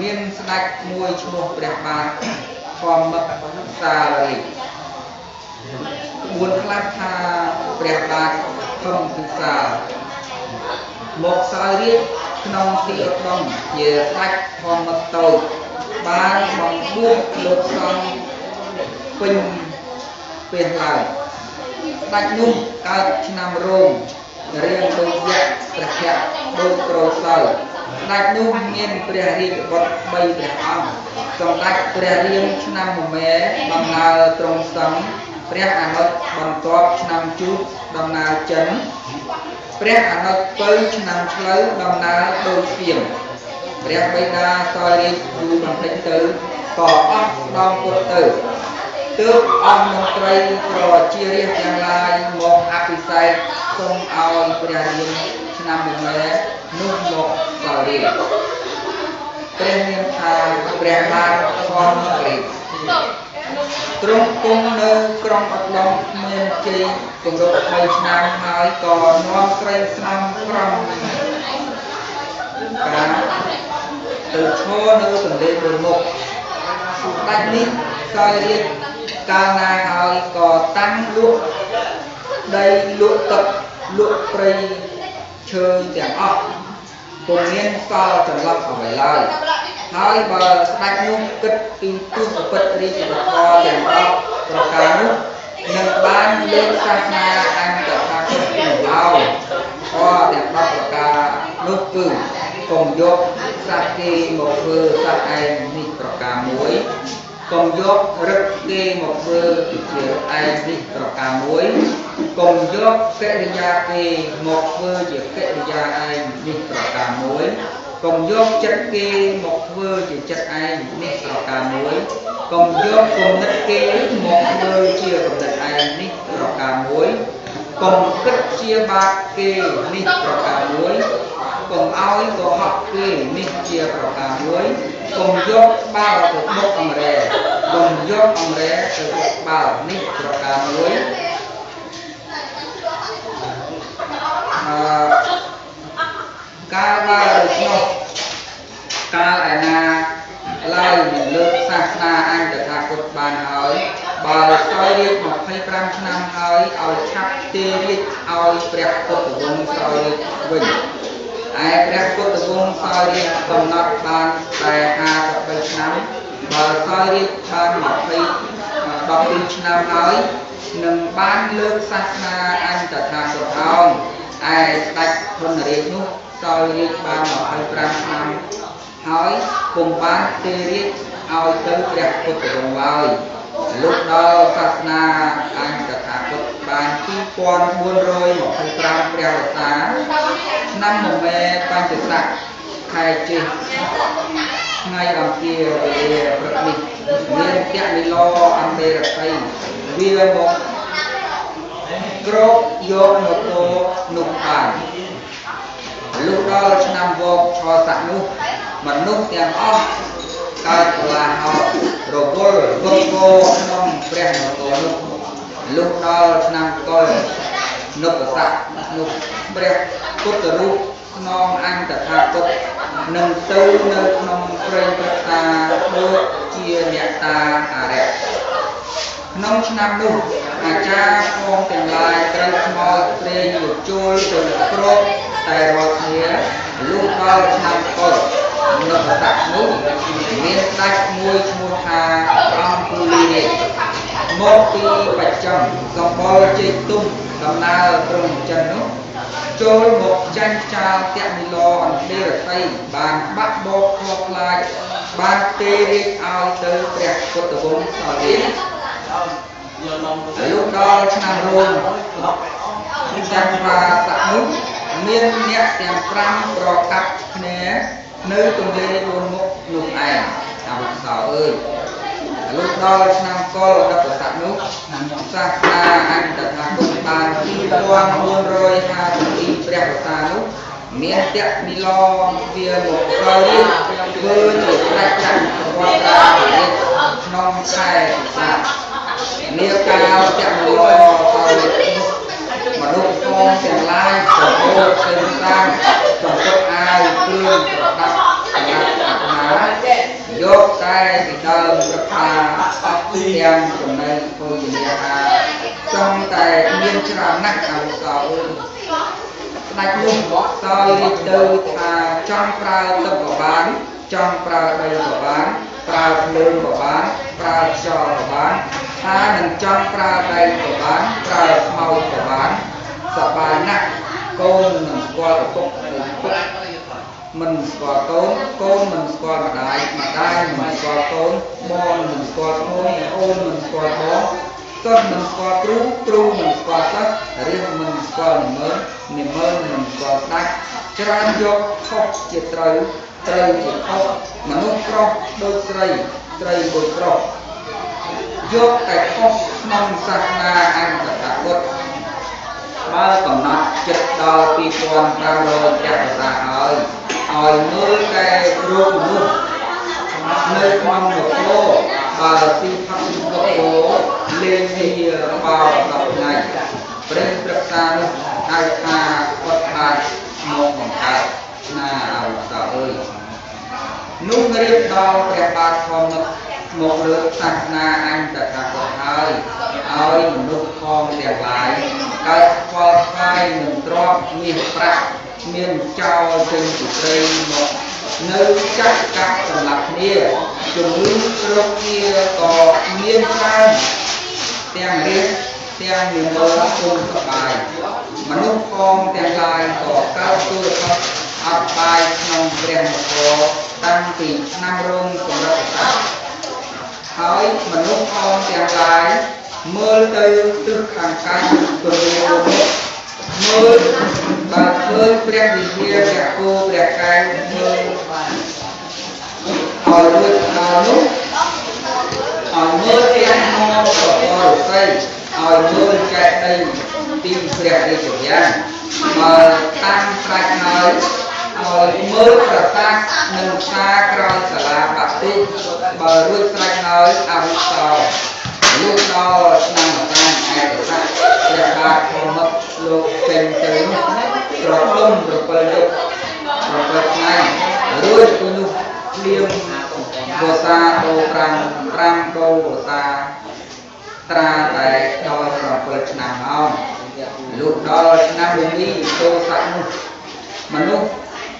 មានស្ដេចមួយឈ្មោះព្រះបាទធម្មសារីក្បួនខ្លះថាព្រះបាទធម្មពិសាមកសោយរាជក្នុងទីឧត្តមជាស្ដេចធម្មតូចបានបង្បួសលោកសង្ឃពេញពេលឡើងស្ដេចនោះកើតឆ្នាំរោងរៀងដូចយក្សព្រះភ័ក្ត្រដូចក្រូចសើស្ដេចនោះមានព្រះរាជបុត្រ3ព្រះអង្គសម្ដេចព្រះរៀងឆ្នាំមមែដំណើរទ្រង់សង្ឃព្រះអនុតបន្ទាប់ឆ្នាំជូតដំណើរចិនព្រះអនុតពៅឆ្នាំឆ្លូវដំណើរដូចសៀមព្រះបិតាសោយរាជយូរបន្តិចទៅក៏អស់ស្ដងពុទ្ធទៅទើបអង្គមន្ត្រីប្រជារាស្ត្រទាំងឡាយមកអភិសេកសូមឲ្យព្រះរាមឆ្នាំមមែនោះមកសោយរាជព្រះនាមថាព្រះបាទធម្មរាជទ្រង់គង់នៅក្រុងឧត្តមមានជ័យគម្រប់3ឆ្នាំហើយក៏នាំស្រីស្នំក្រំការទៅឈរនៅទន្លេមួយមុខស្ដេចនេះសោយរាជកាលណាហើយក៏តាំងលក់ដីលក់ទឹកលក់ព្រៃឈើទាំងអស់ពុំមានសល់ចន្លោះអ្វីឡើយហើយបើស្ដេចនោះគិតពីទស្សពិតរាជរដ្ឋទាំង10ប្រការនោះនឹងបានលើកសាសនាអញតថាគតនោះឡើយក៏ទាំង10ប្រការនោះគឺកុំយកសាសគេមកធ្វើសាសឯងនេះប្រការមួយកុំយករឹកគេមកធ្វើជាឯងនេះប្រការមួយកុំយកកិរិយាគេមកធ្វើជាកិរិយាឯងនេះប្រការមួយកុំយកចិត្តគេមកធ្វើជាចិត្តឯងនេះប្រការមួយកុំយកគំនិតគេមកធ្វើជាគំនិតឯងនេះប្រការមួយកុំគិតជាបាបគេនេះប្រការមួយកុំឲ្យកុហកគេនេះជាប្រការមួយកុំយកបាល់ទៅបុកអង្រែកុំយកអង្រែទៅបុកបាល់នេះប្រការមួយកាលបើដូច្នោះកាលឯណាឡើយនឹងលើកសាសនាអញតថាគតបានហើយបើសោយរាជ25ឆ្នាំហើយឲ្យឆាប់ទេរាជឲ្យព្រះពុទ្ធវង្សសោយរាជវិញឯព្រះពុទ្ធវង្សសោយរាជកំណត់បានតែ53ឆ្នាំបើសោយរាជបាន12ឆ្នាំហើយនឹងបានលើកសាសនាអញតថាគតឲ្យឯស្ដេចធនរាជនោះសោយរាជបាន25ឆ្នាំហើយពុំបានទេរាជឲ្យទៅព្រះពុទ្ធវង្សឡើយលុះដល់សាសនាអញតថាគតបាន2425ព្រះវស្សាឆ្នាំមមែបញ្ចស័កខែចេសថ្ងៃអង្គារវេលាព្រឹកនេះមានទៈនិឡអន្តរតីវាមកក្រោកយកនគរនោះបានលុះដល់ឆ្នាំវកឆស័កនោះមនុស្សទាំងអស់កើតកលាហោរវល់វឹកវរក្នុងព្រះនគរនោះលុះដល់ឆ្នាំកុលនុបស័កនោះព្រះពុទ្ធរូបស្នងអញតថាគតនឹងទៅនៅក្នុងព្រៃព្រឹក្សាដូចជាអ្នកតាអារៈក្នុងឆ្នាំនោះអាចារ្យផងទាំងឡាយត្រូវខ្មោចព្រេងមកចូលទៅគ្របតែរាល់គ្នាលុះដល់ឆ្នាំកុលនុបស័កនោះមានស្ដេចមួយឈ្មោះថាអង្គុលីរាជមកពីបច្ចឹមសម្បល់ជ័យទុំដំណើរត្រង់ចិននោះចូលមកចាញ់ចោលទៈនិឡអន្តរតីបានបាក់បោកខកខ្លាចបានទេរាជឲ្យទៅព្រះពុទ្ធវង្សសោយរាជលុះដល់ឆ្នាំរោងចាំបាស័កនោះមានអ្នកទាំង5ប្រកាប់គ្នានៅទន្លេ4មុខនោះឯងអវសោអើយលុះដល់ឆ្នាំកុលនុបស័កនោះសាសនាអញតថាគតបាន2452ព្រះវស្សានោះមានទៈនិឡវាមកសោយរាជធ្វើជាស្ដេចចក្រវត្តរាជក្នុងខែពិសាខនាកាលទៈនិឡសោយរាជនោះមនុស្សផងទាំងឡាយប្រមូលផ្សេងតាមចំពុកអាវគ្រឿងប្រដាប់សម្រាប់អាត្មា តែពីដើមប្រកាទាំងចំណៃភោជនីយថាចង់តែមានច្រើនណាស់អវសោស្ដេចនោះសោយរាជទៅថាចង់ប្រើទឹកក៏បានចង់ប្រើដីក៏បានប្រើភ្លើងក៏បានប្រើខ្យល់ក៏បានថានឹងចង់ប្រើដីក៏បានប្រើខ្មោចក៏បានសប្បាយណាស់កូនមិនស្គាល់ឪពុកមិនស្គាល់កូនកូនមិនស្គាល់ម្ដាយម្ដាយមិនស្គាល់កូនបងមិនស្គាល់ក្មួយអូនមិនស្គាល់បងសិស្សមិនស្គាល់គ្រូគ្រូមិនស្គាល់សិស្សរៀនមិនស្គាល់និមឺននិមឺនមិនស្គាល់ស្ដេចច្រើនយកខុសជាត្រូវត្រូវជាខុសមនុស្សប្រុសដូចស្រីស្រីដូចប្រុសយកតែខុសក្នុងសាសនាអញតថាគតបើកំណត់ចិត្តដល់2500ព្រះវស្សាហើយឲ្យមើលតែរូបមនុស្សនៅក្នុងនគរបើទីផឹកនគរលេងវាបោ10ថ្ងៃព្រះប្រឹក្សានោះហៅថាគាត់បានមកបង្កើតណាអវសោអើយនោះរៀបដល់ព្រះបាទធម្មមកលើកសាសនាអញតថាគតហើយឲ្យមនុស្សផងទាំងឡាយកើតខ្វល់ខ្វាយនឹងទ្រព្យមាសប្រាក់មានចោលចេញពីព្រៃមកនៅចាក់កាប់សម្លាប់គ្នាជំងឺរោគគ្នាក៏មានច្រើនទាំងរាជទាំងនិមលគុំសបាយមនុស្សផងទាំងឡាយក៏កើតទូរស័ព្ទអត់បាយក្នុងព្រះនគរតាំងពីឆ្នាំរោងសម្រាប់សាហើយមនុស្សផងទាំងឡាយមើលទៅទិសខាងកើតពលាមុខមើលបើឃើញព្រះវិហារព្រះគោព្រះកែវមើលឲ្យរួចដល់នោះឲ្យមើលទាំងមកប្រពរស័យឲ្យមើលកែដីទីព្រះរាជវាំងបើតាមស្រេចហើយឲ្យមើលប្រាសាទនិងផ្សារក្រោយសាលាបាតិបើរួចស្រេចហើយអវិសោលុះដល់ឆ្នាំម្កានឯកស័ក្តិព្រះបាទធម្មលោកចេញទៅត្រទុំ7យប់7ថ្ងៃរួចពីនោះភ្លៀងវស្សាដូរ5ដូរវស្សាត្រាតែដល់7ឆ្នាំហើយលុះដល់ឆ្នាំមីដូរស័ក្តិនោះមនុស្ស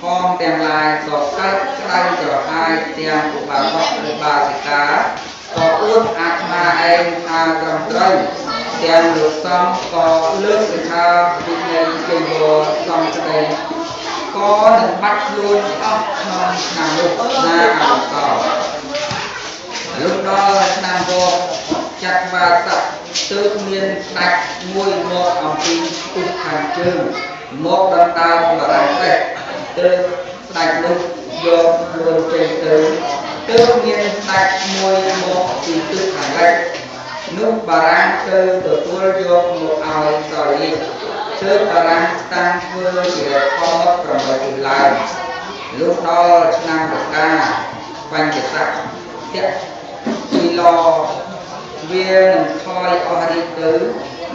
ផងទាំងឡាយក៏កើតក្តៅក្រហាយទាំងឧបាសកឬបាសិកាក៏អួតអាត្មាឯងថាត្រឹមត្រូវទាំងលោកសំក៏លើកសិក្ខាវិន័យជ័យវរសំស្ដីក៏នឹងបាត់ខ្លួនអស់ក្នុងឆ្នាំនោះណាអវសោលុះដល់ឆ្នាំវកចាត់វាស័កទើបមានស្ដេចមួយមកអំពីទិសខាងជើងមកដណ្ដើមបរាំងទេទើបស្ដេចនោះយកខ្លួនចេញទៅទើបមានស្ដេចមួយមកពីទិសខាងលិចនោះបារាំងទៅទទួលយកមកឲ្យសោយរាជទើបបារាំងតាំងធ្វើជាធម្ម8ទីឡើងលុះដល់ឆ្នាំរកាបញ្ចស័កតពីឡវានឹងថយអស់រីកទៅ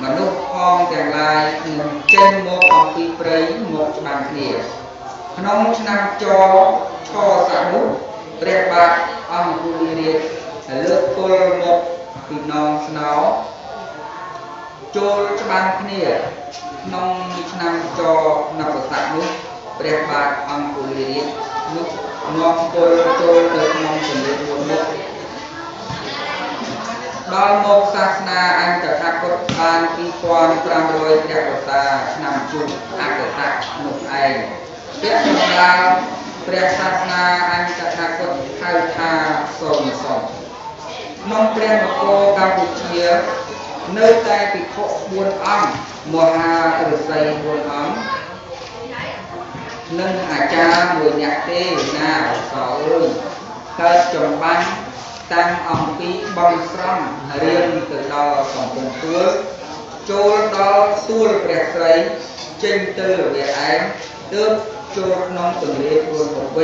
មនុស្សផងទាំងឡាយនឹងចេញមកអំពីព្រៃមកច្បាំងគ្នាក្នុងឆ្នាំចឆស័កនោះព្រះបាទអង្គុលរាជលើកគល់មកពីនងស្នោចូលច្បាំងគ្នាក្នុងឆ្នាំចនពស័កនោះព្រះបាទអង្គុលរាជនោះនាំគល់ចូលទៅក្នុងពលាមួយមុខដល់មកសាសនាអញតថាគតបាន2500ព្រះវស្សាឆ្នាំជុំអកតៈនោះឯងពាក្យសម្រាប់ព្រះសាសនាអញតថាគតហៅថាសូមសុំក្នុងព្រះនគរកម្ពុជានៅតែភិក្ខុ4អង្គមហាឫសី4អង្គនិងអាចារ្យមួយអ្នកទេណាអសោអើយកើតចម្បាំងតាំងអំពីបងស្រង់រៀនទៅដល់កំពង់ទួលចូលដល់ទួលព្រះស្រីចេញទៅរវាឯងទើបចូលក្នុងទន្លេទួលមកវិញ